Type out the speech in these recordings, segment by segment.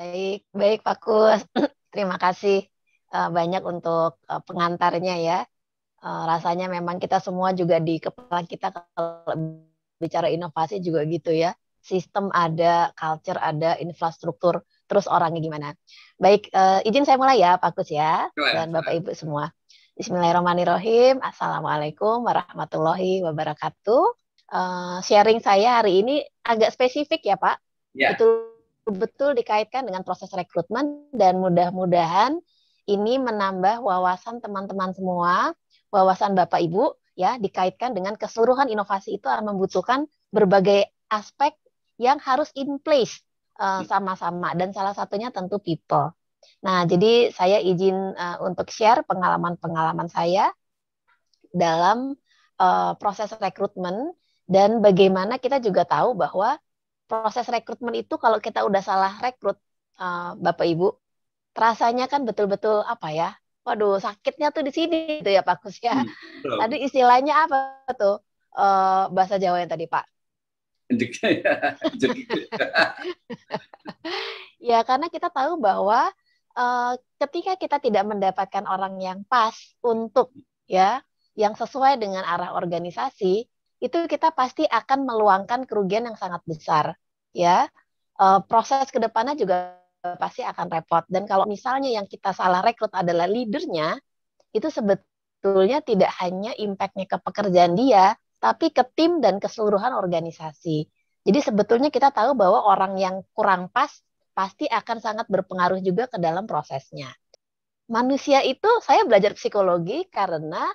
Baik, baik Pak Kus. Terima kasih banyak untuk pengantarnya ya. Rasanya memang kita semua juga di kepala kita kalau bicara inovasi juga gitu ya. Sistem ada, culture ada, infrastruktur, terus orangnya gimana. Baik, izin saya mulai ya Pak Kus ya, dan Bapak Ibu semua. Bismillahirrahmanirrahim. Assalamualaikum warahmatullahi wabarakatuh. Sharing saya hari ini agak spesifik ya Pak. Ya, Betul-betul dikaitkan dengan proses rekrutmen dan mudah-mudahan ini menambah wawasan teman-teman semua, wawasan Bapak Ibu ya, dikaitkan dengan keseluruhan inovasi itu akan membutuhkan berbagai aspek yang harus in place sama-sama dan salah satunya tentu people. Nah, jadi saya izin untuk share pengalaman-pengalaman saya dalam proses rekrutmen dan bagaimana kita juga tahu bahwa proses rekrutmen itu kalau kita udah salah rekrut, Bapak Ibu, rasanya kan betul-betul apa ya? Waduh, sakitnya tuh di sini gitu ya Pak Kus ya. belum. Tadi istilahnya apa tuh? Bahasa Jawa yang tadi Pak. Ya, karena kita tahu bahwa ketika kita tidak mendapatkan orang yang pas untuk ya, yang sesuai dengan arah organisasi, itu kita pasti akan meluangkan kerugian yang sangat besar. Ya, proses ke depannya juga pasti akan repot. Dan kalau misalnya yang kita salah rekrut adalah leadernya, itu sebetulnya tidak hanya impact-nya ke pekerjaan dia, tapi ke tim dan keseluruhan organisasi. Jadi sebetulnya kita tahu bahwa orang yang kurang pas pasti akan sangat berpengaruh juga ke dalam prosesnya. Manusia itu, saya belajar psikologi karena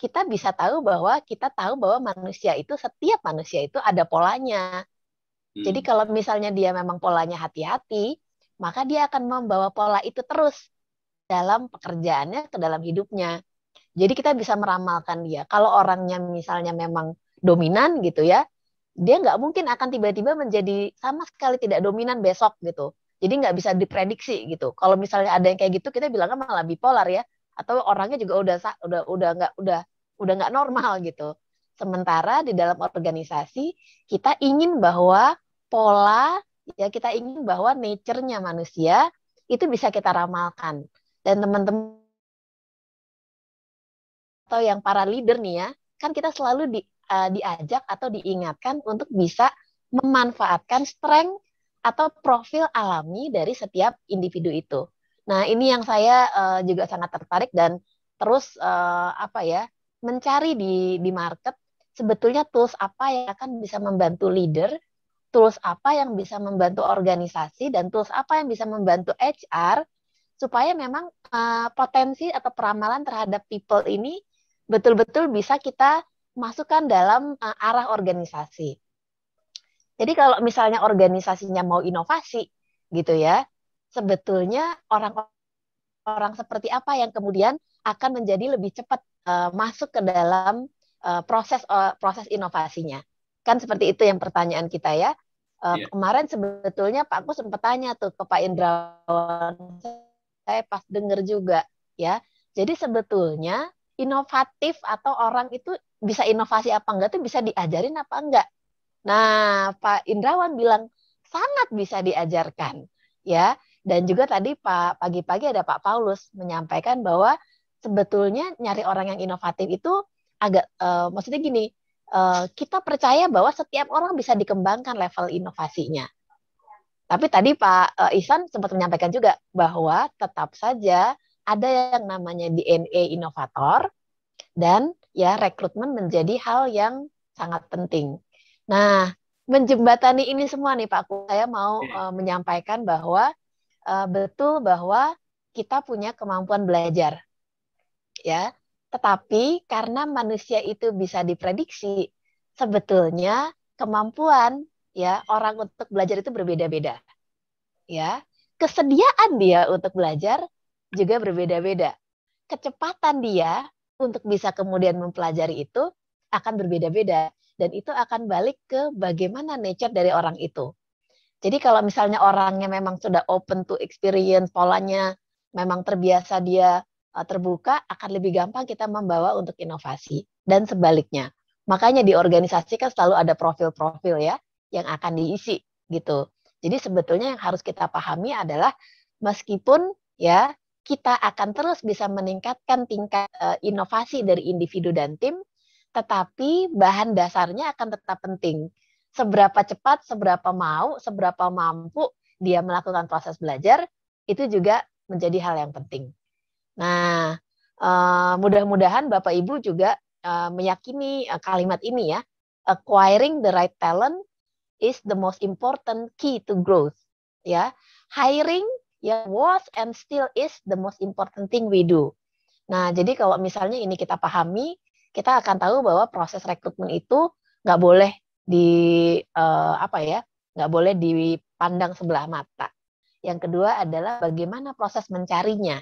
kita tahu bahwa manusia itu, setiap manusia itu ada polanya. Jadi kalau misalnya dia memang polanya hati-hati, maka dia akan membawa pola itu terus dalam pekerjaannya, ke dalam hidupnya. Jadi kita bisa meramalkan dia. Kalau orangnya misalnya memang dominan gitu ya, dia nggak mungkin akan tiba-tiba menjadi sama sekali tidak dominan besok gitu. Jadi nggak bisa diprediksi gitu. Kalau misalnya ada yang kayak gitu, kita bilangnya malah bipolar ya, atau orangnya juga udah nggak normal gitu. Sementara di dalam organisasi kita ingin bahwa pola ya kita ingin bahwa nature-nya manusia itu bisa kita ramalkan. Dan teman-teman atau yang para leader nih ya, kan kita selalu diajak atau diingatkan untuk bisa memanfaatkan strength atau profil alami dari setiap individu itu. Nah, ini yang saya juga sangat tertarik dan terus apa ya, mencari di market sebetulnya tools apa yang akan bisa membantu leader, tools apa yang bisa membantu organisasi, dan tools apa yang bisa membantu HR supaya memang potensi atau peramalan terhadap people ini betul-betul bisa kita masukkan dalam arah organisasi. Jadi kalau misalnya organisasinya mau inovasi gitu ya, sebetulnya orang-orang seperti apa yang kemudian akan menjadi lebih cepat masuk ke dalam proses inovasinya. Kan seperti itu yang pertanyaan kita ya. Ya. Kemarin sebetulnya Pak Aku sempat tanya tuh ke Pak Indrawan, saya pas denger juga ya. Jadi sebetulnya inovatif atau orang itu bisa inovasi apa enggak tuh bisa diajarin apa enggak. Nah, Pak Indrawan bilang sangat bisa diajarkan ya. Dan juga tadi Pak pagi-pagi ada Pak Paulus menyampaikan bahwa sebetulnya nyari orang yang inovatif itu agak maksudnya gini, kita percaya bahwa setiap orang bisa dikembangkan level inovasinya. Tapi tadi Pak Ihsan sempat menyampaikan juga bahwa tetap saja ada yang namanya DNA inovator dan ya rekrutmen menjadi hal yang sangat penting. Nah, menjembatani ini semua nih Pak, saya mau menyampaikan bahwa betul bahwa kita punya kemampuan belajar ya. Tetapi karena manusia itu bisa diprediksi, sebetulnya kemampuan ya orang untuk belajar itu berbeda-beda ya. Kesediaan dia untuk belajar juga berbeda-beda. Kecepatan dia untuk bisa kemudian mempelajari itu akan berbeda-beda dan itu akan balik ke bagaimana nature dari orang itu. Jadi kalau misalnya orangnya memang sudah open to experience, polanya memang terbiasa dia terbuka, akan lebih gampang kita membawa untuk inovasi dan sebaliknya. Makanya di organisasi kan selalu ada profil-profil ya yang akan diisi gitu. Jadi sebetulnya yang harus kita pahami adalah meskipun ya kita akan terus bisa meningkatkan tingkat inovasi dari individu dan tim, tetapi bahan dasarnya akan tetap penting. Seberapa cepat, seberapa mau, seberapa mampu dia melakukan proses belajar, itu juga menjadi hal yang penting. Nah, mudah-mudahan Bapak Ibu juga meyakini kalimat ini ya, acquiring the right talent is the most important key to growth. Ya, hiring ya was and still is the most important thing we do. Nah, jadi kalau misalnya ini kita pahami, kita akan tahu bahwa proses rekrutmen itu nggak boleh nggak boleh dipandang sebelah mata. Yang kedua adalah bagaimana proses mencarinya,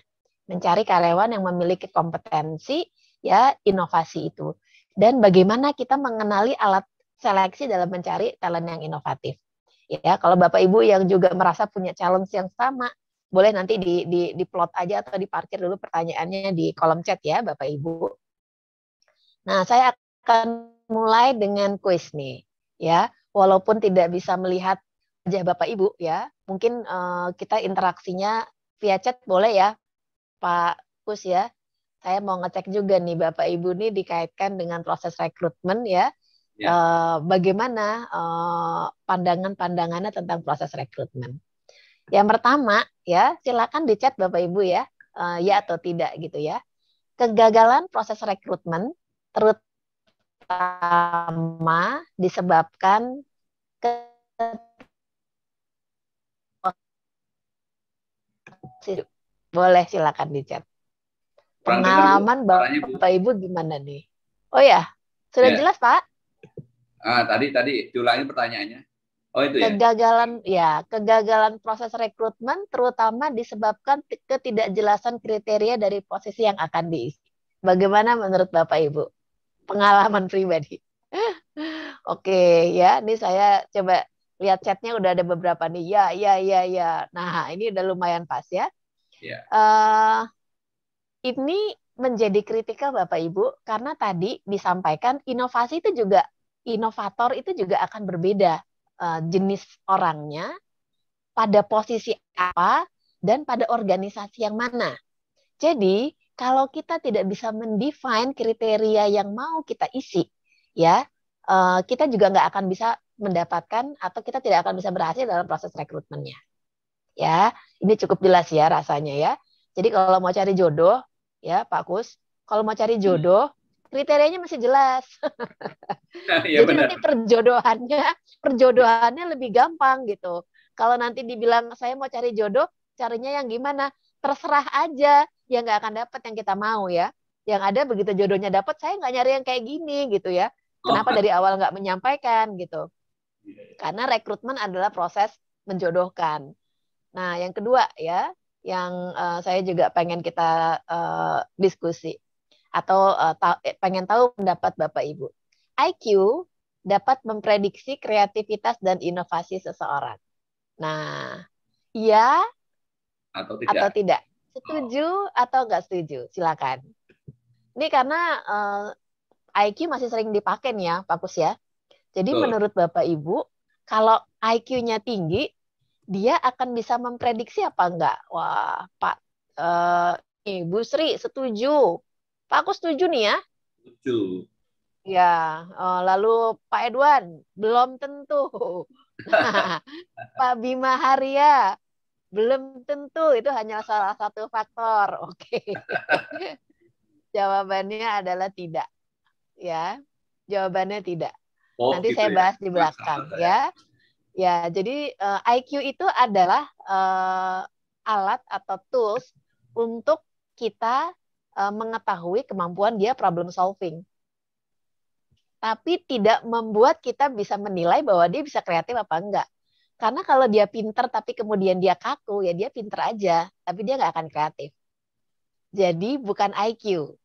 mencari karyawan yang memiliki kompetensi ya inovasi itu, dan bagaimana kita mengenali alat seleksi dalam mencari talent yang inovatif. Ya, kalau Bapak Ibu yang juga merasa punya challenge yang sama, boleh nanti di plot aja atau diparkir dulu pertanyaannya di kolom chat ya Bapak Ibu. Nah, saya akan mulai dengan kuis nih, ya. Walaupun tidak bisa melihat wajah Bapak Ibu ya, mungkin kita interaksinya via chat boleh ya, Pak Kus ya. Saya mau ngecek juga nih Bapak Ibu nih dikaitkan dengan proses rekrutmen ya. Bagaimana pandangan-pandangannya tentang proses rekrutmen. Yang pertama ya, silakan di chat Bapak Ibu ya, ya atau tidak gitu ya. Kegagalan proses rekrutmen terutama disebabkan boleh silakan di chat. Pengalaman Bapak Ibu gimana nih? Oh ya, sudah jelas Pak? Tadi diulangi pertanyaannya. Oh itu ya. Kegagalan proses rekrutmen terutama disebabkan ketidakjelasan kriteria dari posisi yang akan diisi. Bagaimana menurut Bapak Ibu? Pengalaman pribadi. Oke, ya, ini saya coba lihat chatnya udah ada beberapa nih. Ya. Nah, ini udah lumayan pas ya. Ini menjadi kritikal Bapak Ibu karena tadi disampaikan inovator itu juga akan berbeda jenis orangnya, pada posisi apa, dan pada organisasi yang mana. Jadi, kalau kita tidak bisa mendefine kriteria yang mau kita isi, ya, kita juga nggak akan bisa mendapatkan atau kita tidak akan bisa berhasil dalam proses rekrutmennya. Ya, ini cukup jelas ya rasanya ya. Jadi kalau mau cari jodoh, ya Pak Kus, kalau mau cari jodoh, kriterianya masih jelas. Ya, jadi benar. Nanti perjodohannya lebih gampang gitu. Kalau nanti dibilang saya mau cari jodoh, carinya yang gimana? Terserah aja, ya nggak akan dapat yang kita mau ya. Yang ada begitu jodohnya dapat, saya nggak nyari yang kayak gini gitu ya. Kenapa dari awal nggak menyampaikan gitu? Karena rekrutmen adalah proses menjodohkan. Nah, yang kedua ya, yang saya juga pengen kita diskusi atau pengen tahu pendapat Bapak Ibu. IQ dapat memprediksi kreativitas dan inovasi seseorang. Nah, iya atau tidak? Setuju atau nggak setuju? Silakan. Ini karena IQ masih sering dipakai nih ya, Pak Kus ya. Jadi menurut Bapak Ibu, kalau IQ-nya tinggi, dia akan bisa memprediksi apa enggak? Wah, Pak Bu Sri setuju. Pak Kus setuju nih ya? Setuju. Ya, lalu Pak Edwan belum tentu. Pak Bima Haria belum tentu, itu hanya salah satu faktor. Oke. Jawabannya adalah tidak. Ya, jawabannya tidak. Nanti gitu saya bahas di belakang ya. Ya, jadi IQ itu adalah alat atau tools untuk kita mengetahui kemampuan dia problem solving. Tapi tidak membuat kita bisa menilai bahwa dia bisa kreatif apa enggak. Karena kalau dia pinter tapi kemudian dia kaku, ya dia pinter aja, tapi dia nggak akan kreatif. Jadi bukan IQ.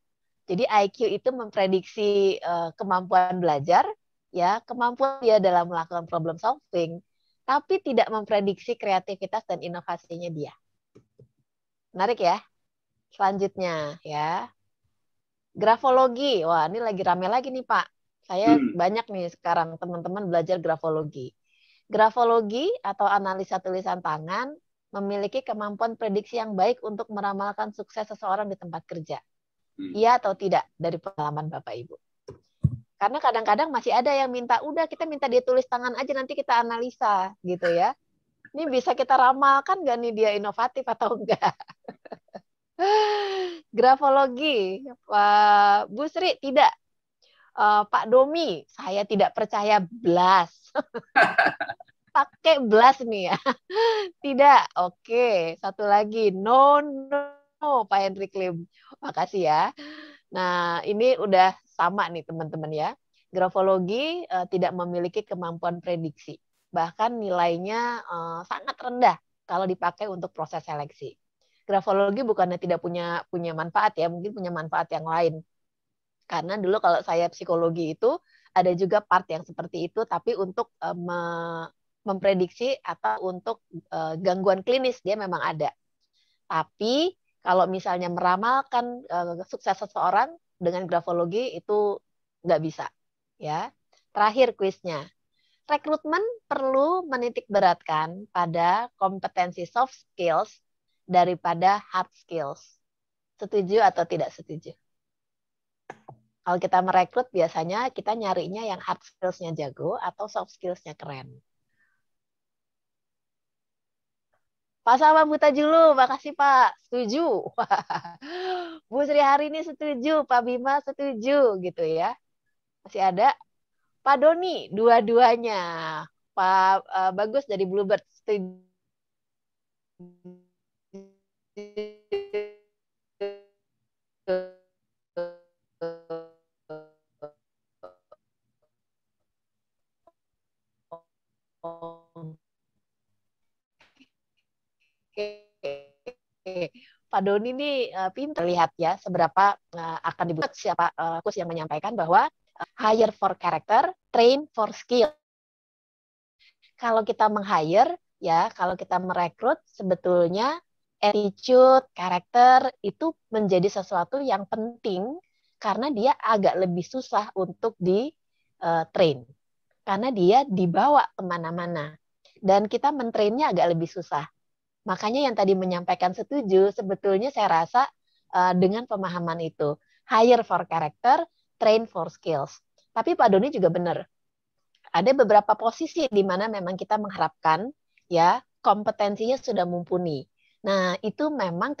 Jadi IQ itu memprediksi kemampuan belajar, ya kemampuan dia dalam melakukan problem solving, tapi tidak memprediksi kreativitas dan inovasinya dia. Menarik ya? Selanjutnya ya. Grafologi. Wah, ini lagi rame lagi nih Pak. Saya banyak nih sekarang teman-teman belajar grafologi. Grafologi atau analisa tulisan tangan memiliki kemampuan prediksi yang baik untuk meramalkan sukses seseorang di tempat kerja. Iya atau tidak dari pengalaman Bapak Ibu? Karena kadang-kadang masih ada yang minta, udah kita minta dia tulis tangan aja nanti kita analisa gitu ya. Ini bisa kita ramalkan nggak nih dia inovatif atau enggak? Grafologi, Pak Bu Sri tidak. Pak Domi, saya tidak percaya belas. Pakai belas nih ya. Tidak, oke. Satu lagi, no, Pak Henry Klim. Makasih ya. Nah, ini udah sama nih teman-teman ya. Grafologi tidak memiliki kemampuan prediksi. Bahkan nilainya sangat rendah kalau dipakai untuk proses seleksi. Grafologi bukannya tidak punya manfaat ya, mungkin punya manfaat yang lain. Karena dulu kalau saya psikologi itu ada juga part yang seperti itu, tapi untuk memprediksi atau untuk gangguan klinis dia memang ada. Tapi kalau misalnya meramalkan sukses seseorang dengan grafologi itu nggak bisa. Ya, terakhir kuisnya. Rekrutmen perlu menitik beratkan pada kompetensi soft skills daripada hard skills. Setuju atau tidak setuju? Kalau kita merekrut biasanya kita nyarinya yang hard skills-nya jago atau soft skills-nya keren. Pak Sama Buta Julu, makasih Pak. Setuju. Bu Sri hari ini setuju, Pak Bima setuju gitu ya. Masih ada Pak Doni, dua-duanya. Pak Bagus dari Bluebird setuju. Pak Doni ini pintar lihat ya seberapa akan dibuat siapa coach yang menyampaikan bahwa hire for character, train for skill. Kalau kita meng-hire ya, kalau kita merekrut sebetulnya attitude, karakter itu menjadi sesuatu yang penting karena dia agak lebih susah untuk di train. Karena dia dibawa kemana-mana. Dan kita mentrainnya agak lebih susah. Makanya yang tadi menyampaikan setuju, sebetulnya saya rasa dengan pemahaman itu. Hire for character, train for skills. Tapi Pak Doni juga benar. Ada beberapa posisi di mana memang kita mengharapkan ya kompetensinya sudah mumpuni. Nah, itu memang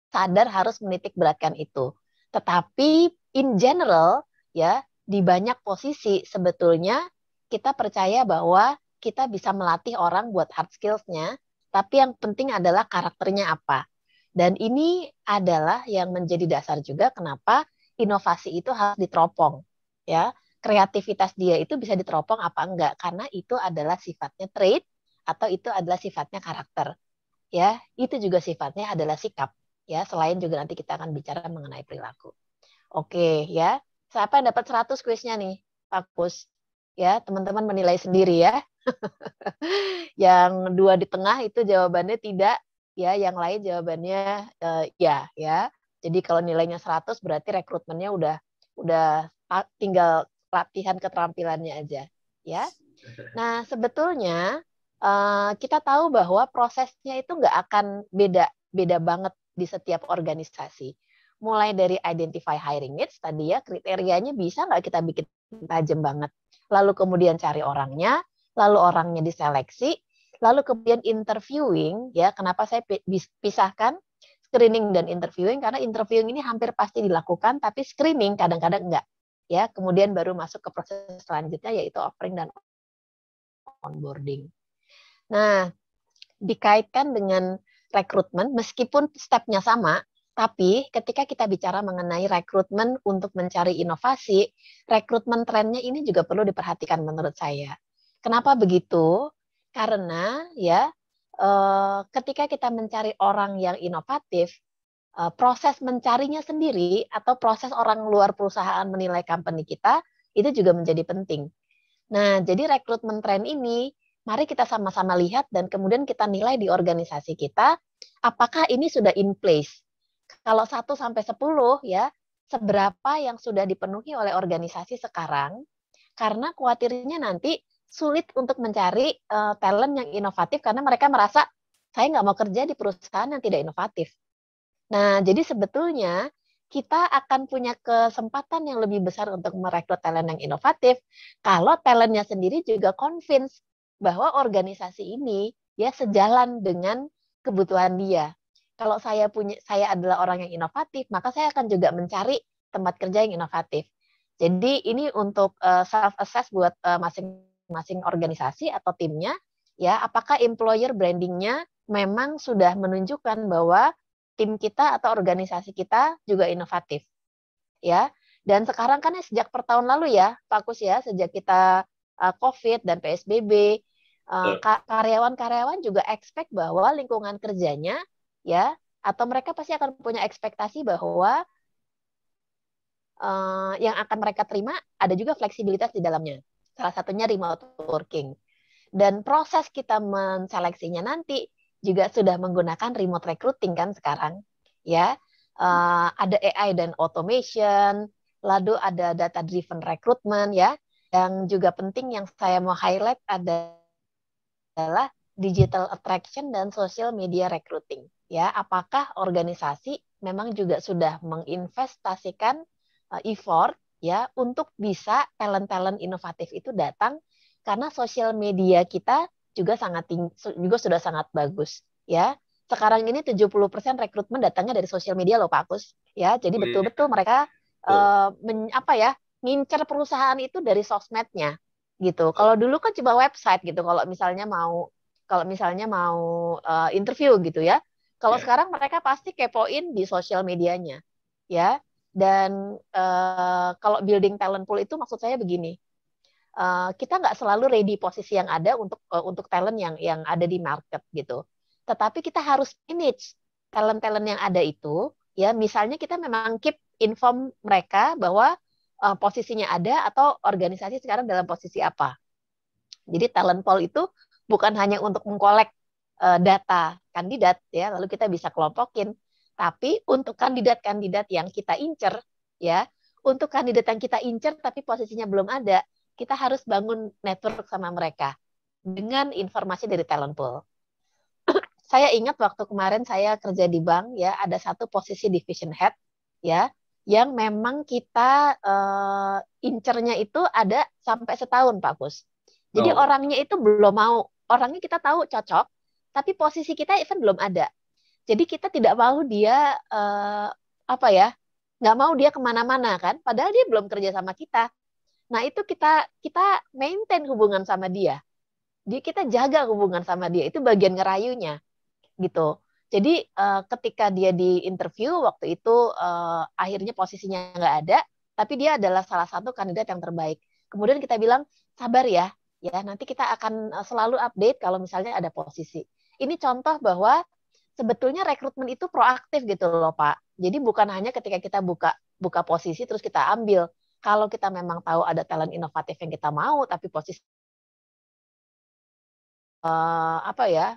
sadar harus menitik beratkan itu. Tetapi in general ya di banyak posisi sebetulnya kita percaya bahwa kita bisa melatih orang buat hard skills-nya, tapi yang penting adalah karakternya apa. Dan ini adalah yang menjadi dasar juga kenapa inovasi itu harus diteropong. Ya, kreativitas dia itu bisa diteropong apa enggak, karena itu adalah sifatnya trait atau itu adalah sifatnya karakter. Ya, itu juga sifatnya adalah sikap. Ya, selain juga nanti kita akan bicara mengenai perilaku. Oke, ya. Siapa yang dapat 100 kuisnya nih, Pak Pus? Ya, teman-teman menilai sendiri ya. Yang 2 di tengah itu jawabannya tidak, ya. Yang lain jawabannya ya, ya. Jadi kalau nilainya 100 berarti rekrutmennya udah tinggal latihan keterampilannya aja, ya. Nah, sebetulnya kita tahu bahwa prosesnya itu nggak akan beda banget di setiap organisasi. Mulai dari identify hiring needs tadi ya, kriterianya bisa nggak kita bikin tajam banget. Lalu kemudian cari orangnya, lalu orangnya diseleksi, lalu kemudian interviewing, ya kenapa saya pisahkan screening dan interviewing, karena interviewing ini hampir pasti dilakukan, tapi screening kadang-kadang enggak. Ya, kemudian baru masuk ke proses selanjutnya yaitu offering dan onboarding. Nah, dikaitkan dengan rekrutmen, meskipun stepnya sama, tapi ketika kita bicara mengenai rekrutmen untuk mencari inovasi, rekrutmen trennya ini juga perlu diperhatikan menurut saya. Kenapa begitu? Karena ya ketika kita mencari orang yang inovatif, proses mencarinya sendiri atau proses orang luar perusahaan menilai company kita itu juga menjadi penting. Nah, jadi rekrutmen tren ini mari kita sama-sama lihat dan kemudian kita nilai di organisasi kita apakah ini sudah in place. Kalau 1 sampai 10 ya, seberapa yang sudah dipenuhi oleh organisasi sekarang? karena khawatirnya nanti sulit untuk mencari talent yang inovatif karena mereka merasa saya nggak mau kerja di perusahaan yang tidak inovatif. Nah, jadi sebetulnya kita akan punya kesempatan yang lebih besar untuk merekrut talent yang inovatif kalau talentnya sendiri juga convince bahwa organisasi ini ya sejalan dengan kebutuhan dia. Kalau saya adalah orang yang inovatif, maka saya akan juga mencari tempat kerja yang inovatif. Jadi ini untuk self assess buat masing-masing organisasi atau timnya, ya apakah employer brandingnya memang sudah menunjukkan bahwa tim kita atau organisasi kita juga inovatif, ya. Dan sekarang kan sejak per tahun lalu ya, Pak Kus ya, sejak kita COVID dan PSBB, karyawan-karyawan juga expect bahwa lingkungan kerjanya, ya, atau mereka pasti akan punya ekspektasi bahwa yang akan mereka terima ada juga fleksibilitas di dalamnya. Salah satunya remote working. Dan proses kita menseleksinya nanti juga sudah menggunakan remote recruiting kan sekarang, ya. Ada AI dan automation, lalu ada data driven recruitment, ya. Yang juga penting yang saya mau highlight adalah digital attraction dan social media recruiting, ya. Apakah organisasi memang juga sudah menginvestasikan effort, ya, untuk bisa talent-talent inovatif itu datang karena sosial media kita juga sudah sangat bagus, ya. Sekarang ini 70% rekrutmen datangnya dari sosial media loh Pak Agus, ya. Jadi betul-betul mereka ngincer perusahaan itu dari sosmednya gitu. Kalau dulu kan coba website gitu kalau misalnya mau interview gitu ya. Kalau sekarang mereka pasti kepoin di sosial medianya, ya. Dan kalau building talent pool itu maksud saya begini. Kita nggak selalu ready posisi yang ada untuk talent yang ada di market gitu. Tetapi kita harus manage talent-talent yang ada itu, ya. Misalnya kita memang keep inform mereka bahwa posisinya ada atau organisasi sekarang dalam posisi apa. Jadi talent pool itu bukan hanya untuk mengkolek data kandidat, ya, lalu kita bisa kelompokin. Tapi untuk kandidat-kandidat yang kita incer, ya, untuk kandidat yang kita incer tapi posisinya belum ada, kita harus bangun network sama mereka dengan informasi dari talent pool. Saya ingat waktu kemarin saya kerja di bank, ya, ada satu posisi division head, ya, yang memang kita incernya itu ada sampai setahun, Pak Kus. Jadi orangnya itu belum mau, orangnya kita tahu cocok, tapi posisi kita even belum ada. Jadi kita tidak mau dia nggak mau dia kemana-mana kan, padahal dia belum kerja sama kita. Nah, itu kita maintain hubungan sama dia. Jadi kita jaga hubungan sama dia. Itu bagian ngerayunya gitu. Jadi ketika dia di interview waktu itu akhirnya posisinya nggak ada, tapi dia adalah salah satu kandidat yang terbaik. Kemudian kita bilang, sabar ya, nanti kita akan selalu update kalau misalnya ada posisi. Ini contoh bahwa sebetulnya rekrutmen itu proaktif gitu loh Pak. Jadi bukan hanya ketika kita buka posisi terus kita ambil. Kalau kita memang tahu ada talent inovatif yang kita mau, tapi posisi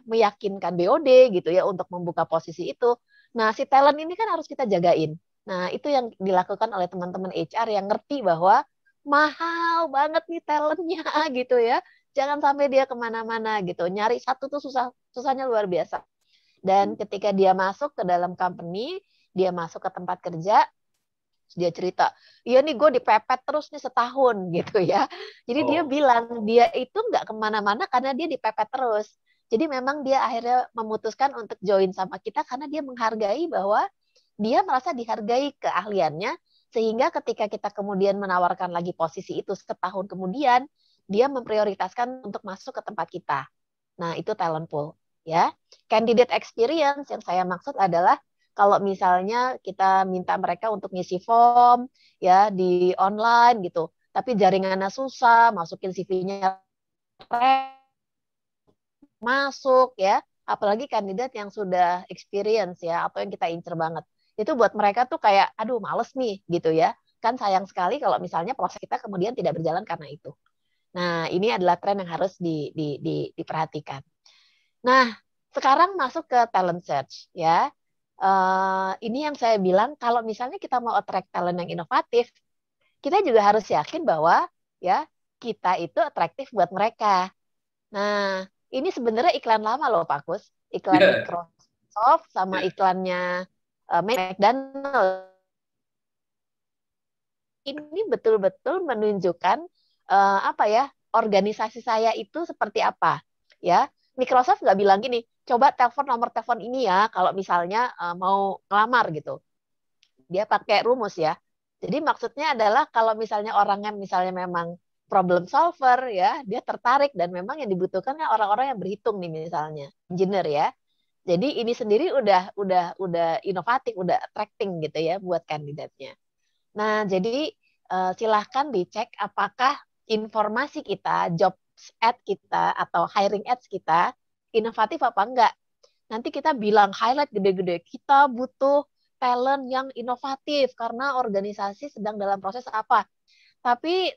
meyakinkan BOD gitu ya untuk membuka posisi itu. Nah, si talent ini kan harus kita jagain. Nah, itu yang dilakukan oleh teman-teman HR yang ngerti bahwa mahal banget nih talentnya gitu ya. Jangan sampai dia kemana-mana gitu. Nyari satu tuh susahnya luar biasa. Dan ketika dia masuk ke dalam company, dia masuk ke tempat kerja, dia cerita, iya nih gue dipepet terus nih setahun gitu ya. Jadi dia bilang dia itu nggak kemana-mana karena dia dipepet terus. Jadi memang dia akhirnya memutuskan untuk join sama kita karena dia menghargai bahwa dia merasa dihargai keahliannya, sehingga ketika kita kemudian menawarkan lagi posisi itu setahun kemudian, dia memprioritaskan untuk masuk ke tempat kita. Nah, itu talent pool, ya. Candidate experience yang saya maksud adalah kalau misalnya kita minta mereka untuk ngisi form ya di online gitu, tapi jaringannya susah, masukin CV-nya masuk ya, apalagi kandidat yang sudah experience ya atau yang kita incer banget. Itu buat mereka tuh kayak aduh males nih gitu ya. Kan sayang sekali kalau misalnya proses kita kemudian tidak berjalan karena itu. Nah, ini adalah tren yang harus diperhatikan. Nah, sekarang masuk ke talent search ya. Ini yang saya bilang kalau misalnya kita mau attract talent yang inovatif, kita juga harus yakin bahwa ya kita itu atraktif buat mereka. Nah, ini sebenarnya iklan lama loh Pak Kus. Iklan Microsoft sama iklannya McDonald. Ini betul-betul menunjukkan apa ya, organisasi saya itu seperti apa. Ya, Microsoft nggak bilang gini, coba telepon nomor telepon ini ya kalau misalnya mau ngelamar gitu. Dia pakai rumus ya. Jadi maksudnya adalah kalau misalnya orangnya misalnya memang problem solver ya, dia tertarik dan memang yang dibutuhkan kan orang-orang yang berhitung nih misalnya, engineer ya. Jadi ini sendiri udah inovatif, udah attracting gitu ya buat kandidatnya. Nah, jadi silahkan dicek apakah informasi kita, job ad kita atau hiring ads kita inovatif apa enggak. Nanti kita bilang highlight gede-gede, kita butuh talent yang inovatif karena organisasi sedang dalam proses apa. Tapi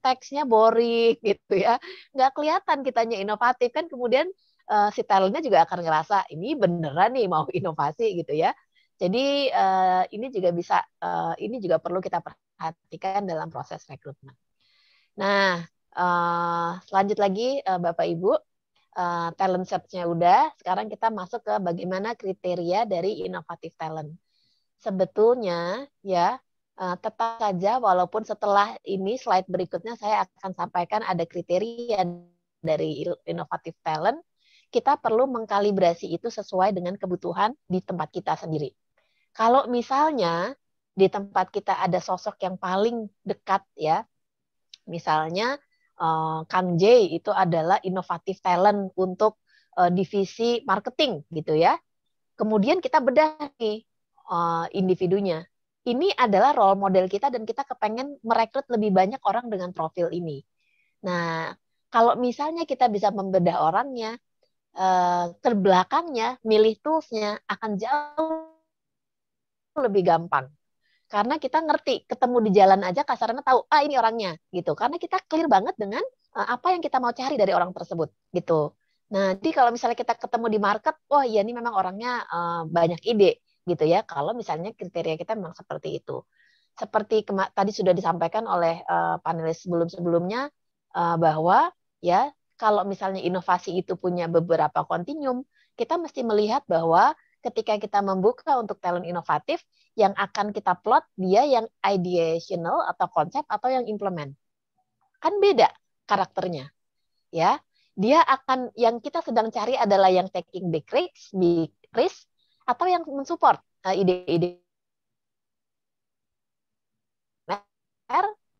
teksnya boring gitu ya. Nggak kelihatan kitanya inovatif kan, kemudian si talentnya juga akan ngerasa ini beneran nih mau inovasi gitu ya. Jadi ini juga bisa, ini juga perlu kita perhatikan dalam proses rekrutmen. Nah, lanjut lagi Bapak Ibu, talent search-nya udah, sekarang kita masuk ke bagaimana kriteria dari inovatif talent. Sebetulnya ya, tetap saja walaupun setelah ini slide berikutnya saya akan sampaikan ada kriteria dari inovatif talent, kita perlu mengkalibrasi itu sesuai dengan kebutuhan di tempat kita sendiri. Kalau misalnya di tempat kita ada sosok yang paling dekat ya, misalnya Kang J itu adalah inovatif talent untuk divisi marketing gitu ya. Kemudian kita bedah nih individunya. Ini adalah role model kita dan kita kepengen merekrut lebih banyak orang dengan profil ini. Nah, kalau misalnya kita bisa membedah orangnya, ke belakangnya, milih tools-nya akan jauh lebih gampang. Karena kita ngerti, ketemu di jalan aja kasarnya tahu, ini orangnya gitu. Karena kita clear banget dengan apa yang kita mau cari dari orang tersebut gitu. Nah, jadi kalau misalnya kita ketemu di market, wah iya ini memang orangnya banyak ide gitu ya. Kalau misalnya kriteria kita memang seperti itu. Seperti tadi sudah disampaikan oleh panelis sebelum-sebelumnya bahwa ya kalau misalnya inovasi itu punya beberapa kontinum, kita mesti melihat bahwa ketika kita membuka untuk talent inovatif, yang akan kita plot dia yang ideational atau konsep atau yang implement. Kan beda karakternya. Ya. Dia akan, yang kita sedang cari adalah yang taking big risk atau yang mensupport ide-ide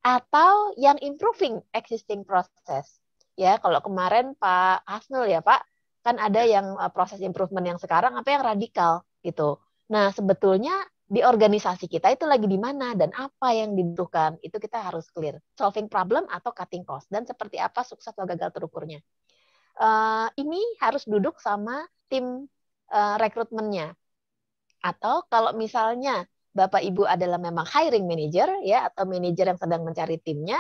atau yang improving existing process. Ya, kalau kemarin Pak Hasnul ya Pak, kan ada yang proses improvement yang sekarang apa yang radikal gitu. Nah, sebetulnya di organisasi kita itu lagi di mana dan apa yang dibutuhkan, itu kita harus clear. Solving problem atau cutting cost, dan seperti apa sukses atau gagal terukurnya. Ini harus duduk sama tim rekrutmennya. Atau kalau misalnya Bapak Ibu adalah memang hiring manager ya, atau manajer yang sedang mencari timnya,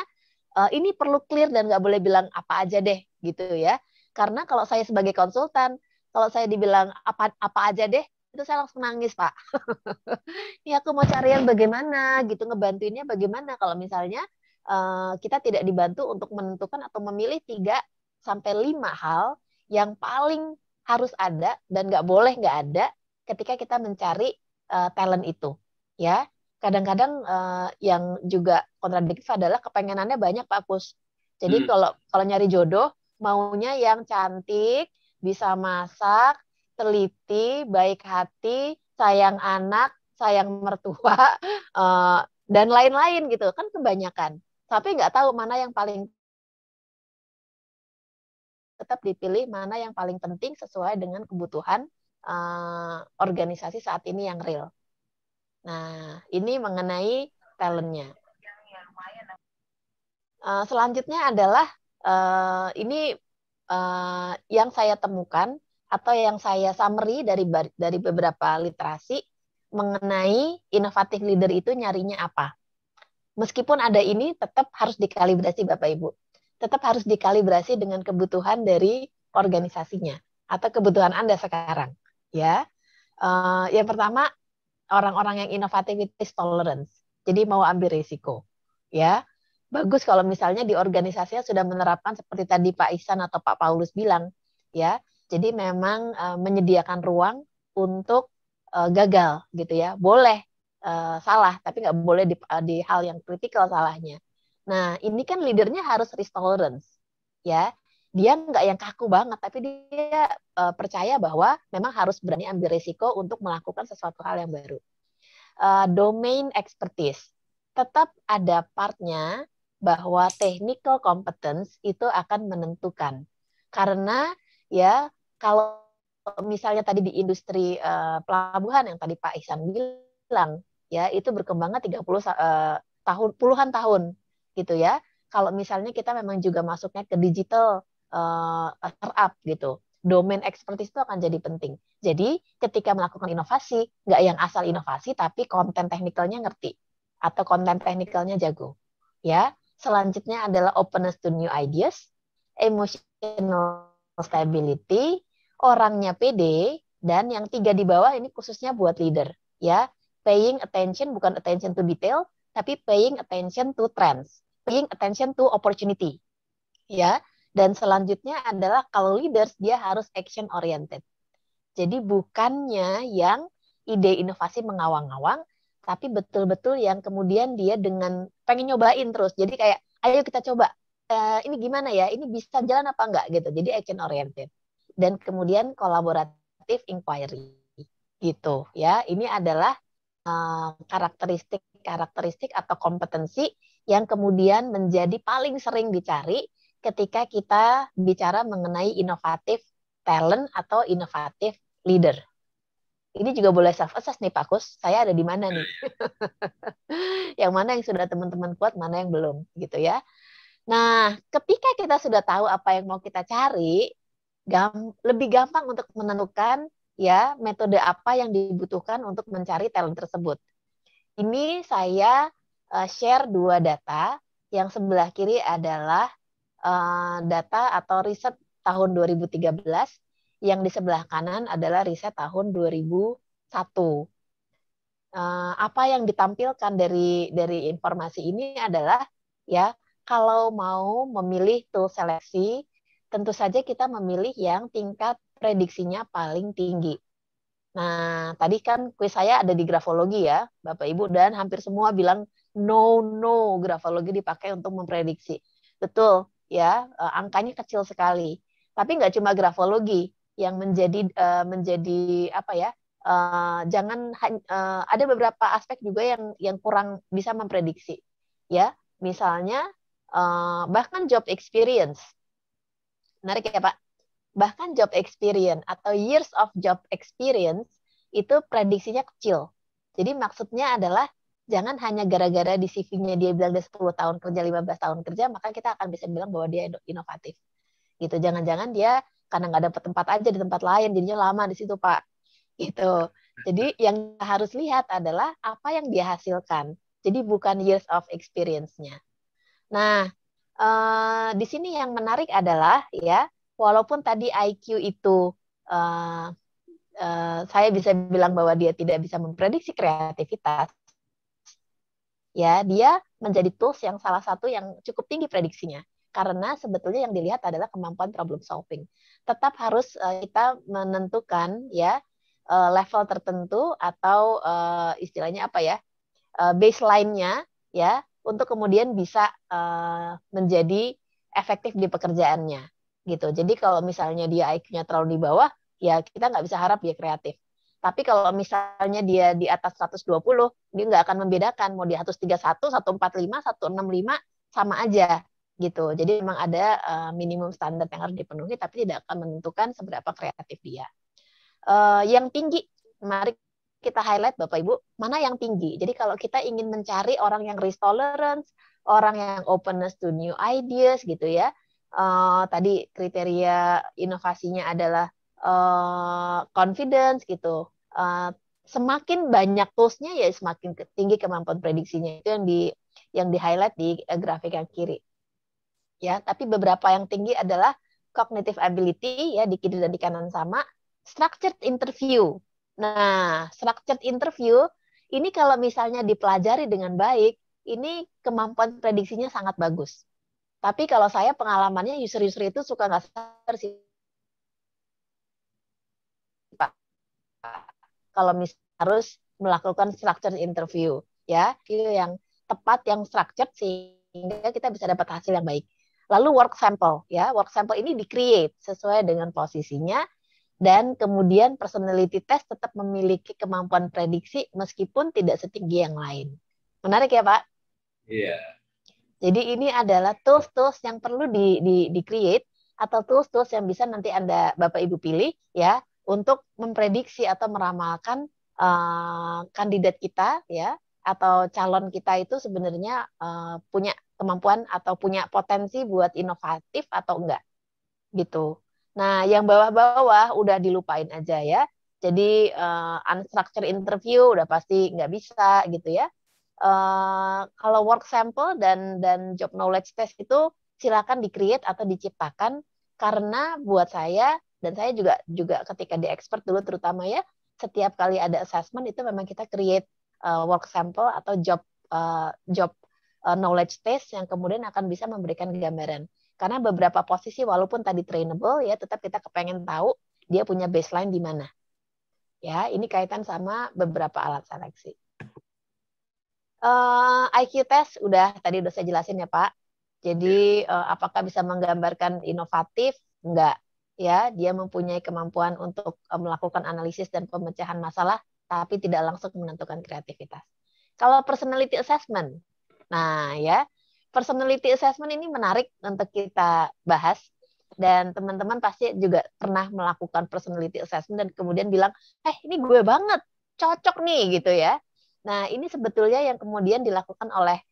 ini perlu clear dan nggak boleh bilang apa aja deh gitu ya. Karena kalau saya sebagai konsultan, kalau saya dibilang apa aja deh, itu saya langsung nangis Pak. Ini aku mau cari yang bagaimana gitu, ngebantuinnya bagaimana kalau misalnya kita tidak dibantu untuk menentukan atau memilih 3-5 hal yang paling harus ada dan nggak boleh nggak ada ketika kita mencari talent itu ya. Kadang-kadang yang juga kontradiktif adalah kepengenannya banyak Pak Kus. Jadi kalau nyari jodoh maunya yang cantik, bisa masak, teliti, baik hati, sayang anak, sayang mertua, dan lain-lain gitu kan kebanyakan. Tapi nggak tahu mana yang paling, tetap dipilih mana yang paling penting sesuai dengan kebutuhan organisasi saat ini yang real. Nah, ini mengenai talentnya. Selanjutnya adalah ini yang saya temukan atau yang saya summary dari beberapa literasi mengenai inovatif leader itu nyarinya apa. Meskipun ada ini, tetap harus dikalibrasi Bapak Ibu. Tetap harus dikalibrasi dengan kebutuhan dari organisasinya atau kebutuhan Anda sekarang. Ya, yang pertama orang-orang yang inovatif itu tolerance. Jadi mau ambil risiko. Ya, bagus kalau misalnya di organisasinya sudah menerapkan seperti tadi Pak Ihsan atau Pak Paulus bilang, ya. Jadi memang menyediakan ruang untuk gagal gitu ya. Boleh salah, tapi nggak boleh di hal yang kritikal salahnya. Nah, ini kan leadernya harus risk tolerance, ya. Dia nggak yang kaku banget, tapi dia percaya bahwa memang harus berani ambil risiko untuk melakukan sesuatu hal yang baru. Domain expertise, tetap ada partnya bahwa technical competence itu akan menentukan. Karena ya kalau misalnya tadi di industri pelabuhan yang tadi Pak Ihsan bilang, ya itu berkembangnya 30 tahun, puluhan tahun gitu ya. Kalau misalnya kita memang juga masuknya ke digital startup gitu, domain expertise itu akan jadi penting. Jadi ketika melakukan inovasi, nggak yang asal inovasi, tapi konten teknikalnya ngerti atau konten teknikalnya jago. Ya, selanjutnya adalah openness to new ideas, emotional stability, orangnya pede, dan yang 3 di bawah ini khususnya buat leader. Ya, paying attention bukan attention to detail, tapi paying attention to trends, paying attention to opportunity. Ya, dan selanjutnya adalah kalau leaders dia harus action oriented. Jadi bukannya yang ide inovasi mengawang-awang, tapi betul-betul yang kemudian dia dengan pengen nyobain terus. Jadi kayak, ayo kita coba, ini gimana ya, ini bisa jalan apa enggak gitu. Jadi action oriented. Dan kemudian kolaboratif inquiry gitu ya. Ini adalah karakteristik atau kompetensi yang kemudian menjadi paling sering dicari ketika kita bicara mengenai inovatif talent atau inovatif leader. Ini juga boleh self-assess nih Pak Kus, saya ada di mana nih? Yang mana yang sudah teman-teman kuat, mana yang belum gitu ya. Nah, ketika kita sudah tahu apa yang mau kita cari, lebih gampang untuk menentukan ya metode apa yang dibutuhkan untuk mencari talent tersebut. Ini saya share 2 data, yang sebelah kiri adalah data atau riset tahun 2013, yang di sebelah kanan adalah riset tahun 2001. Apa yang ditampilkan dari informasi ini adalah ya kalau mau memilih tool seleksi, tentu saja kita memilih yang tingkat prediksinya paling tinggi. Nah, tadi kan kuis saya ada di grafologi ya, Bapak Ibu, dan hampir semua bilang no, grafologi dipakai untuk memprediksi. Betul, ya, angkanya kecil sekali. Tapi nggak cuma grafologi yang menjadi apa ya? Jangan ada beberapa aspek juga yang kurang bisa memprediksi, ya. Misalnya bahkan job experience, menarik ya Pak. Bahkan job experience atau years of job experience itu prediksinya kecil. Jadi maksudnya adalah jangan hanya gara-gara di CV-nya dia bilang dia 10 tahun kerja, 15 tahun kerja, maka kita akan bisa bilang bahwa dia inovatif. Gitu. Jangan-jangan dia karena nggak dapat tempat aja di tempat lain, jadinya lama di situ, Pak. Gitu. Jadi yang harus lihat adalah apa yang dia hasilkan. Jadi bukan years of experience-nya. Nah, di sini yang menarik adalah ya, walaupun tadi IQ itu saya bisa bilang bahwa dia tidak bisa memprediksi kreativitas, ya dia menjadi tools yang salah satu yang cukup tinggi prediksinya. Karena sebetulnya yang dilihat adalah kemampuan problem solving. Tetap harus kita menentukan ya level tertentu atau istilahnya apa ya baseline-nya ya untuk kemudian bisa menjadi efektif di pekerjaannya gitu. Jadi kalau misalnya dia IQ-nya terlalu di bawah, ya kita nggak bisa harap dia kreatif. Tapi kalau misalnya dia di atas 120, dia nggak akan membedakan mau di 131, 145, 165 sama aja gitu. Jadi memang ada minimum standar yang harus dipenuhi, tapi tidak akan menentukan seberapa kreatif dia. Yang tinggi, mari kita highlight Bapak Ibu, mana yang tinggi. Jadi kalau kita ingin mencari orang yang risk tolerance, orang yang openness to new ideas gitu ya. Tadi kriteria inovasinya adalah confidence gitu. Semakin banyak toolsnya ya semakin tinggi kemampuan prediksinya. Itu yang di highlight di grafik yang kiri. Ya, tapi beberapa yang tinggi adalah cognitive ability ya di kiri dan di kanan sama, structured interview. Nah, structured interview ini kalau misalnya dipelajari dengan baik, ini kemampuan prediksinya sangat bagus. Tapi kalau saya pengalamannya user-user itu suka nggak sadar sih Pak. Kalau misalnya harus melakukan structured interview, ya, itu yang tepat, yang structured sehingga kita bisa dapat hasil yang baik. Lalu work sample, ya, work sample ini di-create sesuai dengan posisinya dan kemudian personality test tetap memiliki kemampuan prediksi meskipun tidak setinggi yang lain. Menarik ya Pak? Iya. Jadi ini adalah tools-tools yang perlu di-create atau tools-tools yang bisa nanti Bapak Ibu pilih ya untuk memprediksi atau meramalkan kandidat kita ya atau calon kita itu sebenarnya punya kemampuan atau punya potensi buat inovatif atau enggak gitu. Nah, yang bawah-bawah udah dilupain aja ya. Jadi unstructured interview udah pasti nggak bisa gitu ya. Kalau work sample dan job knowledge test itu silakan di-create atau diciptakan karena buat saya dan saya juga ketika di expert dulu terutama ya setiap kali ada assessment itu memang kita create work sample atau job knowledge test yang kemudian akan bisa memberikan gambaran. Karena beberapa posisi walaupun tadi trainable ya tetap kita kepengen tahu dia punya baseline di mana. Ya, ini kaitan sama beberapa alat seleksi. IQ test tadi udah saya jelasin ya Pak. Jadi apakah bisa menggambarkan inovatif? Enggak. Ya, dia mempunyai kemampuan untuk melakukan analisis dan pemecahan masalah, tapi tidak langsung menentukan kreativitas. Kalau personality assessment, nah ya, personality assessment ini menarik untuk kita bahas dan teman-teman pasti juga pernah melakukan personality assessment dan kemudian bilang, ini gue banget, cocok nih gitu ya. Nah, ini sebetulnya yang kemudian dilakukan oleh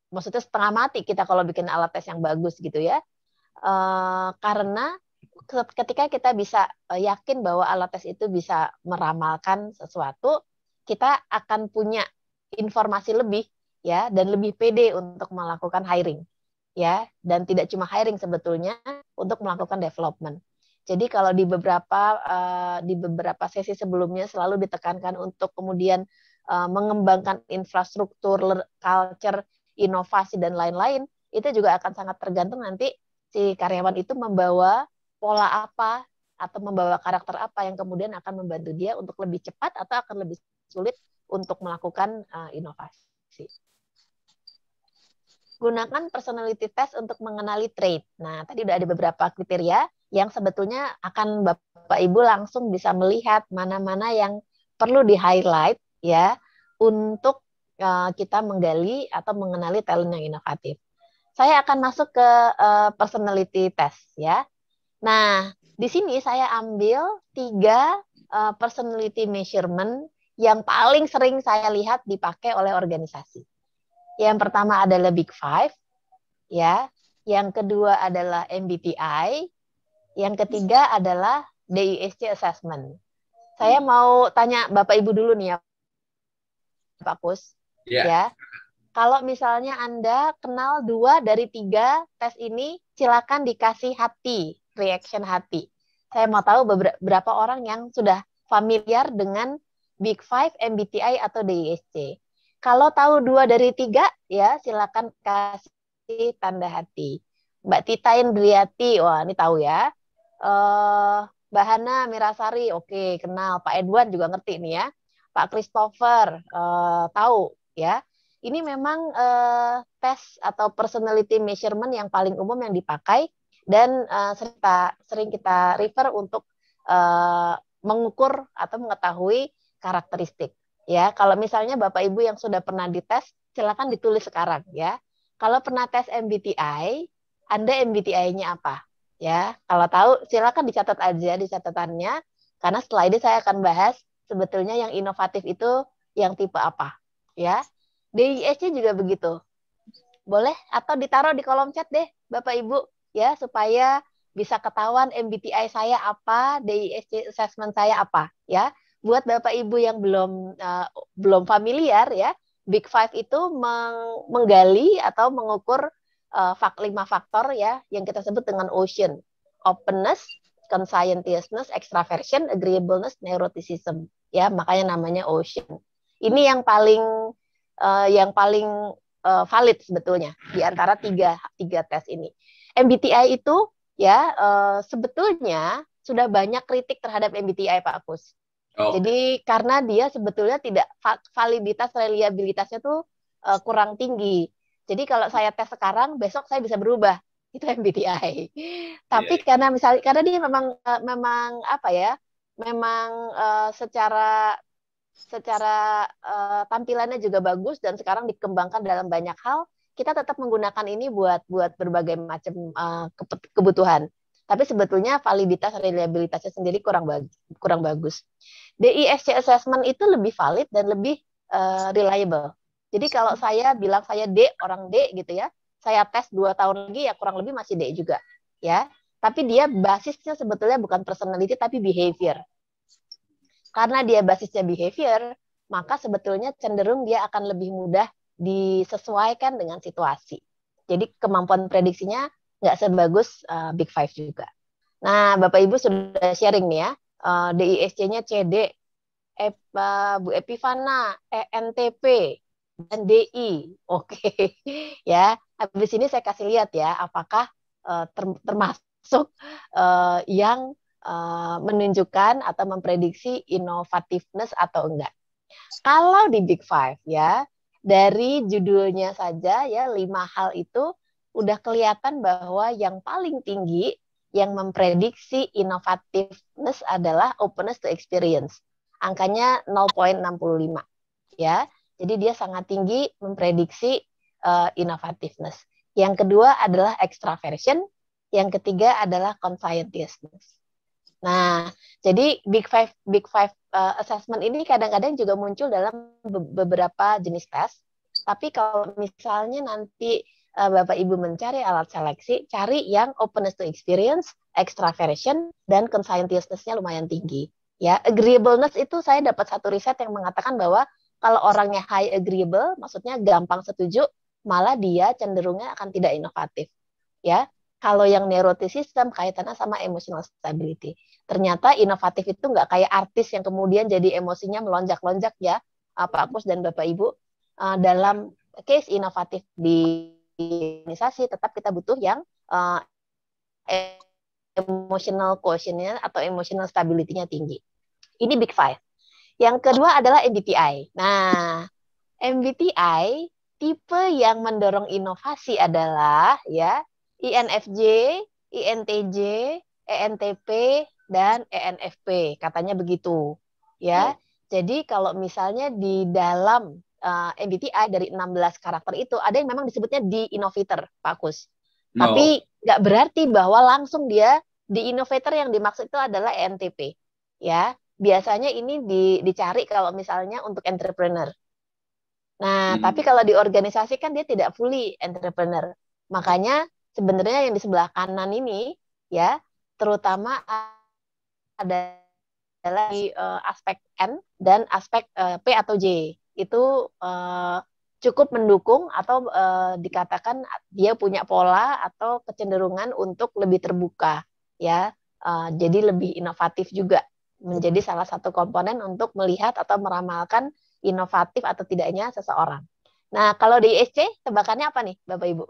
maksudnya setengah mati kita kalau bikin alat tes yang bagus gitu ya. Karena ketika kita bisa yakin bahwa alat tes itu bisa meramalkan sesuatu, kita akan punya informasi lebih ya dan lebih pede untuk melakukan hiring ya dan tidak cuma hiring sebetulnya untuk melakukan development. Jadi kalau di beberapa sesi sebelumnya selalu ditekankan untuk kemudian mengembangkan infrastruktur, culture, inovasi dan lain-lain, itu juga akan sangat tergantung nanti si karyawan itu membawa pola apa atau membawa karakter apa yang kemudian akan membantu dia untuk lebih cepat atau akan lebih sulit untuk melakukan inovasi. Gunakan personality test untuk mengenali trait. Nah, tadi udah ada beberapa kriteria yang sebetulnya akan Bapak Ibu langsung bisa melihat mana-mana yang perlu di-highlight ya untuk kita menggali atau mengenali talent yang inovatif. Saya akan masuk ke personality test ya. Nah, di sini saya ambil 3 personality measurement yang paling sering saya lihat dipakai oleh organisasi. Yang pertama adalah Big Five, ya. Yang kedua adalah MBTI, yang ketiga adalah DISC Assessment. Saya mau tanya Bapak Ibu dulu nih ya, Pak Kus. Ya. Kalau misalnya Anda kenal 2 dari 3 tes ini, silakan dikasih hati, reaction hati. Saya mau tahu beberapa orang yang sudah familiar dengan Big Five, MBTI atau DISC. Kalau tahu 2 dari 3, ya silakan kasih tanda hati. Mbak Tita Indriati, wah ini tahu ya. Mbak Hana Mirasari, oke kenal. Pak Edwan juga ngerti nih ya. Pak Christopher, tahu ya. Ini memang tes atau personality measurement yang paling umum yang dipakai dan sering kita refer untuk mengukur atau mengetahui karakteristik. Ya, kalau misalnya Bapak Ibu yang sudah pernah dites, silakan ditulis sekarang ya. Kalau pernah tes MBTI, Anda MBTI-nya apa? Ya, kalau tahu silakan dicatat aja di catatannya karena setelah ini saya akan bahas sebetulnya yang inovatif itu yang tipe apa, ya. DISC juga begitu. Boleh atau ditaruh di kolom chat deh Bapak Ibu ya supaya bisa ketahuan MBTI saya apa, DISC assessment saya apa ya. Buat Bapak Ibu yang belum familiar ya, Big Five itu menggali atau mengukur 5 faktor ya yang kita sebut dengan OCEAN. Openness, conscientiousness, extraversion, agreeableness, neuroticism. Ya, makanya namanya OCEAN. Ini yang paling yang paling valid sebetulnya di antara tiga tes ini. MBTI itu ya sebetulnya sudah banyak kritik terhadap MBTI Pak Kus. Oh, Jadi karena dia sebetulnya tidak validitas reliabilitasnya tuh kurang tinggi. Jadi kalau saya tes sekarang, besok saya bisa berubah. Itu MBTI. iya, Tapi iya. karena dia memang apa ya? Memang secara secara tampilannya juga bagus dan sekarang dikembangkan dalam banyak hal, kita tetap menggunakan ini buat berbagai macam kebutuhan. Tapi sebetulnya validitas reliabilitasnya sendiri kurang bagus. DISC assessment itu lebih valid dan lebih reliable. Jadi kalau saya bilang saya D, orang D gitu ya, saya tes 2 tahun lagi ya kurang lebih masih D juga, ya. Tapi dia basisnya sebetulnya bukan personality tapi behavior. Karena dia basisnya behavior, maka sebetulnya cenderung dia akan lebih mudah disesuaikan dengan situasi. Jadi kemampuan prediksinya nggak sebagus Big Five juga. Nah, Bapak Ibu sudah sharing nih ya, DISC-nya CD, Bu Epivana, ENTP, dan DI. Oke, ya. Habis ini saya kasih lihat ya, apakah termasuk yang menunjukkan atau memprediksi innovativeness atau enggak. Kalau di Big Five ya, dari judulnya saja ya 5 hal itu udah kelihatan bahwa yang paling tinggi yang memprediksi innovativeness adalah openness to experience. Angkanya 0,65 ya. Jadi dia sangat tinggi memprediksi innovativeness. Yang kedua adalah extraversion, yang ketiga adalah conscientiousness. Nah, jadi Big Five assessment ini kadang-kadang juga muncul dalam beberapa jenis tes. Tapi kalau misalnya nanti Bapak Ibu mencari alat seleksi, cari yang openness to experience, extraversion, dan conscientiousness-nya lumayan tinggi. Ya, agreeableness itu saya dapat satu riset yang mengatakan bahwa kalau orangnya high agreeable, maksudnya gampang setuju, malah dia cenderungnya akan tidak inovatif. Ya, kalau yang neuroticism kaitannya sama emotional stability. Ternyata inovatif itu nggak kayak artis yang kemudian jadi emosinya melonjak-lonjak ya, Pak Kus dan Bapak Ibu. Dalam case inovatif di organisasi, tetap kita butuh yang emotional quotient-nya atau emotional stability-nya tinggi. Ini Big Five. Yang kedua adalah MBTI. Nah, MBTI tipe yang mendorong inovasi adalah ya INFJ, INTJ, ENTP, dan ENFP. Katanya begitu. Ya. Jadi kalau misalnya di dalam MBTI dari 16 karakter itu ada yang memang disebutnya di innovator, Pak Kus. No. Tapi nggak berarti bahwa langsung dia di innovator yang dimaksud itu adalah ENTP. Ya, biasanya ini dicari kalau misalnya untuk entrepreneur. Nah, tapi kalau di organisasi kan dia tidak fully entrepreneur. Makanya sebenarnya yang di sebelah kanan ini ya, terutama adalah di aspek N dan aspek P atau J. Itu cukup mendukung atau dikatakan dia punya pola atau kecenderungan untuk lebih terbuka ya. Jadi lebih inovatif juga menjadi salah satu komponen untuk melihat atau meramalkan inovatif atau tidaknya seseorang. Nah, kalau di ISC tebakannya apa nih, Bapak Ibu?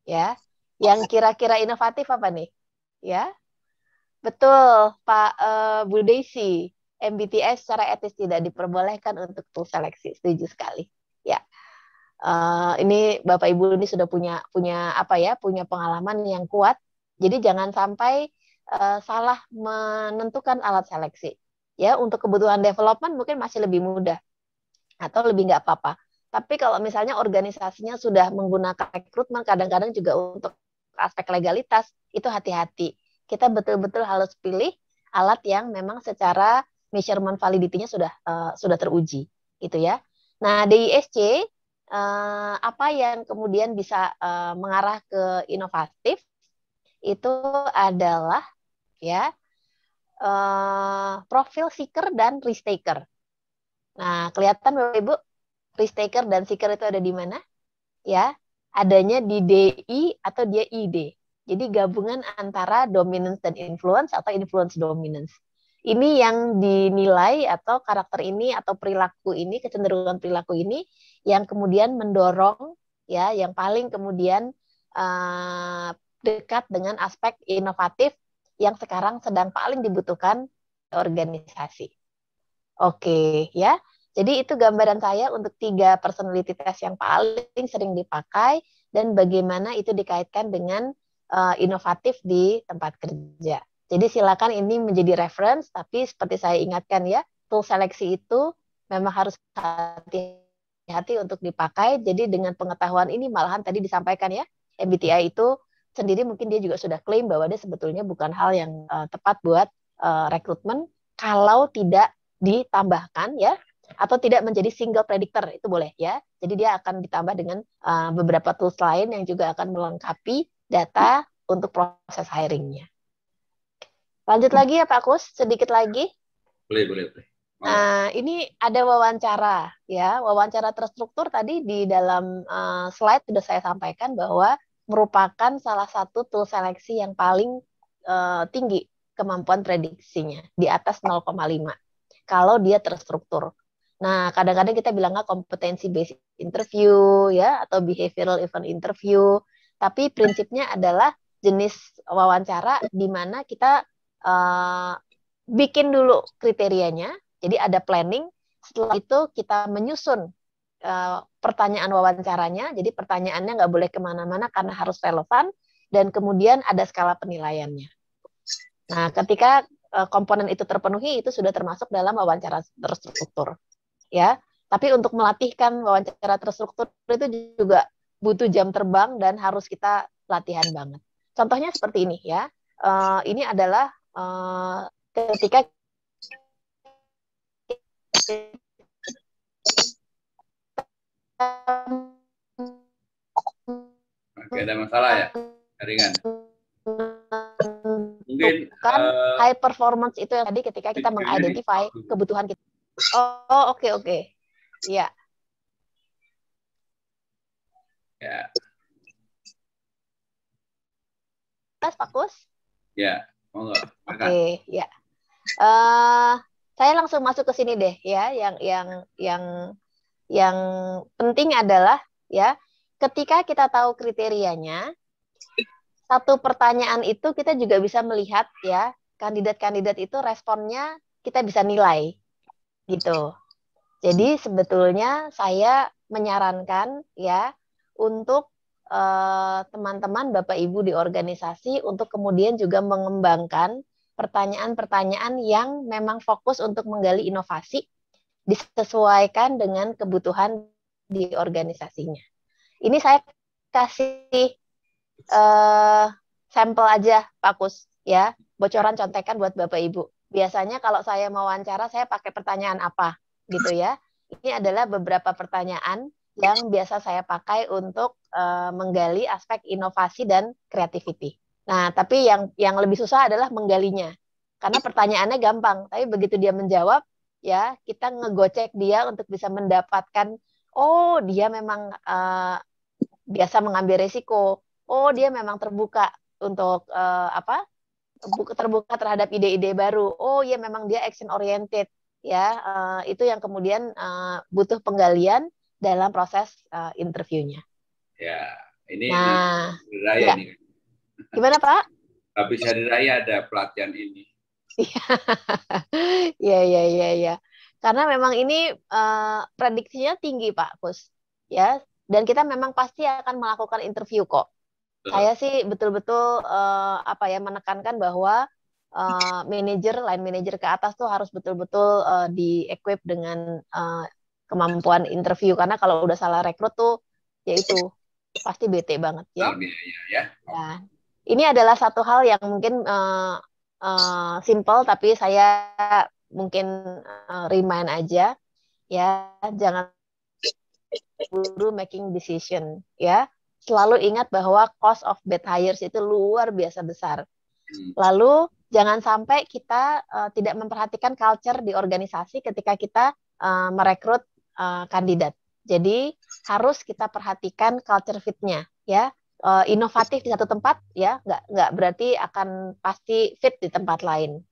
Ya, yang kira-kira inovatif apa nih? Ya, betul, Pak Bu Desi. MBTI secara etis tidak diperbolehkan untuk tool seleksi. Setuju sekali. Ya, ini Bapak Ibu ini sudah punya apa ya? Punya pengalaman yang kuat. Jadi jangan sampai salah menentukan alat seleksi. Ya, untuk kebutuhan development mungkin masih lebih mudah atau lebih nggak apa-apa. Tapi kalau misalnya organisasinya sudah menggunakan rekrutmen, kadang-kadang juga untuk aspek legalitas, itu hati-hati. Kita betul-betul harus pilih alat yang memang secara measurement validity-nya sudah teruji, gitu ya. Nah, DISC apa yang kemudian bisa mengarah ke inovatif itu adalah ya profil seeker dan risk taker. Nah, kelihatan Bapak Ibu, risk taker dan seeker itu ada di mana? Ya, adanya di DI atau dia ID. Jadi gabungan antara dominance dan influence atau influence dominance. ini yang dinilai atau karakter ini atau perilaku ini, kecenderungan perilaku ini yang kemudian mendorong ya, yang paling kemudian dekat dengan aspek inovatif yang sekarang sedang paling dibutuhkan organisasi. Oke, ya. Jadi itu gambaran saya untuk 3 personality test yang paling sering dipakai dan bagaimana itu dikaitkan dengan inovatif di tempat kerja. Jadi silakan ini menjadi reference, tapi seperti saya ingatkan ya, tool seleksi itu memang harus hati-hati untuk dipakai. Jadi dengan pengetahuan ini malahan tadi disampaikan ya, MBTI itu sendiri mungkin dia juga sudah klaim bahwa dia sebetulnya bukan hal yang tepat buat rekrutmen kalau tidak ditambahkan ya, atau tidak menjadi single predictor, itu boleh ya. Jadi dia akan ditambah dengan beberapa tools lain yang juga akan melengkapi data untuk proses hiringnya. Lanjut lagi ya Pak Kus, sedikit lagi. Boleh. Nah, ini ada wawancara ya. Wawancara terstruktur tadi di dalam slide sudah saya sampaikan bahwa merupakan salah satu tool seleksi yang paling tinggi kemampuan prediksinya, di atas 0,5 kalau dia terstruktur. Nah, kadang-kadang kita bilangnya kompetensi based interview ya, atau behavioral event interview, tapi prinsipnya adalah jenis wawancara di mana kita bikin dulu kriterianya, jadi ada planning, setelah itu kita menyusun pertanyaan wawancaranya, jadi pertanyaannya nggak boleh kemana-mana karena harus relevan, dan kemudian ada skala penilaiannya. Nah, ketika komponen itu terpenuhi, itu sudah termasuk dalam wawancara terstruktur. Ya, tapi untuk melatihkan wawancara terstruktur itu juga butuh jam terbang dan harus kita latihan banget. Contohnya seperti ini ya. Ini adalah ketika Oke, ada masalah ya, jaringan. Mungkin high performance itu yang tadi ketika kita mengidentify kebutuhan kita. Oh, oke. Iya. Ya. Mas Pakus? Ya, monggo. Oke, ya. Saya langsung masuk ke sini deh ya. Yang penting adalah ya, ketika kita tahu kriterianya, satu pertanyaan itu kita juga bisa melihat ya, kandidat-kandidat itu responnya kita bisa nilai gitu. Jadi sebetulnya saya menyarankan ya untuk teman-teman Bapak Ibu di organisasi untuk kemudian juga mengembangkan pertanyaan-pertanyaan yang memang fokus untuk menggali inovasi disesuaikan dengan kebutuhan di organisasinya. Ini saya kasih sampel aja Pak Kus ya, bocoran contekan buat Bapak Ibu. Biasanya kalau saya mau wawancara, saya pakai pertanyaan apa gitu ya. Ini adalah beberapa pertanyaan yang biasa saya pakai untuk menggali aspek inovasi dan creativity. Nah, tapi yang lebih susah adalah menggalinya. Karena pertanyaannya gampang, tapi begitu dia menjawab, ya kita ngegocek dia untuk bisa mendapatkan, oh dia memang biasa mengambil resiko, oh dia memang terbuka untuk terbuka terhadap ide-ide baru. Oh ya memang dia action oriented ya. Itu yang kemudian butuh penggalian dalam proses interviewnya. Ya, ini nah, raya ya. nih. Gimana Pak? Habis hari raya ada pelatihan ini. Ya. Karena memang ini prediksinya tinggi Pak Kus. Ya, dan kita memang pasti akan melakukan interview kok. Saya sih betul-betul menekankan bahwa line manager ke atas tuh harus betul-betul di-equip dengan kemampuan interview, karena kalau udah salah rekrut tuh ya itu pasti bete banget ya. Ya. Nah, ini adalah satu hal yang mungkin simple, tapi saya mungkin remind aja ya, jangan buru making decision ya. Selalu ingat bahwa cost of bad hires itu luar biasa besar. Lalu jangan sampai kita tidak memperhatikan culture di organisasi ketika kita merekrut kandidat. Jadi harus kita perhatikan culture fit-nya ya. Inovatif di satu tempat ya, nggak berarti akan pasti fit di tempat lain.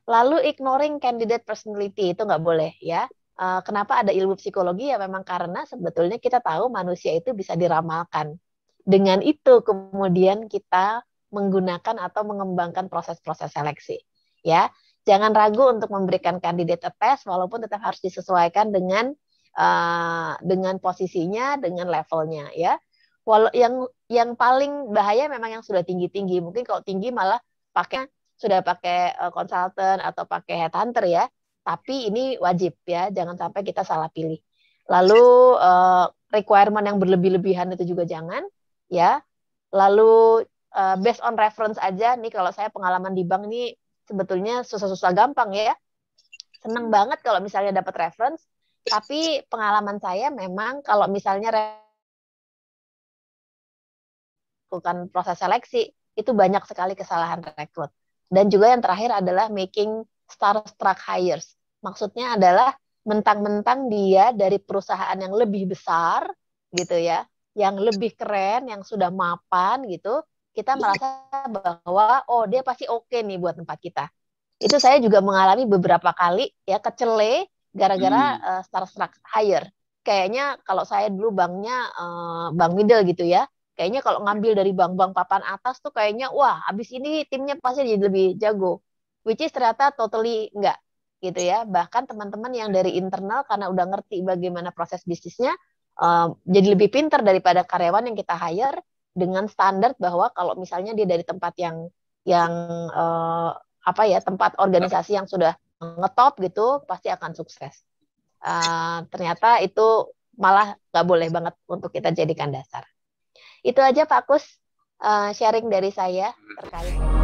Lalu ignoring candidate personality itu nggak boleh ya. Kenapa ada ilmu psikologi ya memang karena sebetulnya kita tahu manusia itu bisa diramalkan. Dengan itu kemudian kita menggunakan atau mengembangkan proses-proses seleksi. Ya, jangan ragu untuk memberikan candidate test walaupun tetap harus disesuaikan dengan posisinya, dengan levelnya ya. Walau yang paling bahaya memang yang sudah tinggi-tinggi. Mungkin kalau tinggi malah sudah pakai konsultan atau pakai headhunter ya. Tapi ini wajib ya, jangan sampai kita salah pilih. Lalu requirement yang berlebih-lebihan itu juga jangan ya. Lalu based on reference aja nih, kalau saya pengalaman di bank ini sebetulnya susah-susah gampang ya. Seneng banget kalau misalnya dapat reference, tapi pengalaman saya memang kalau misalnya lakukan proses seleksi itu banyak sekali kesalahan rekrut. Dan juga yang terakhir adalah making star-struck hires. Maksudnya adalah mentang-mentang dia dari perusahaan yang lebih besar gitu ya, yang lebih keren, yang sudah mapan gitu, kita merasa bahwa oh dia pasti oke nih buat tempat kita. Itu saya juga mengalami beberapa kali ya kecele gara-gara star-struck hire. Kayaknya kalau saya dulu banknya bank middle gitu ya, kayaknya kalau ngambil dari bank-bank papan atas tuh kayaknya wah abis ini timnya pasti jadi lebih jago, which is ternyata totally enggak gitu ya. Bahkan teman-teman yang dari internal karena udah ngerti bagaimana proses bisnisnya, jadi lebih pintar daripada karyawan yang kita hire dengan standar bahwa kalau misalnya dia dari tempat yang tempat organisasi yang sudah ngetop gitu pasti akan sukses. Ternyata itu malah nggak boleh banget untuk kita jadikan dasar. Itu aja Pak Kus, sharing dari saya terkait.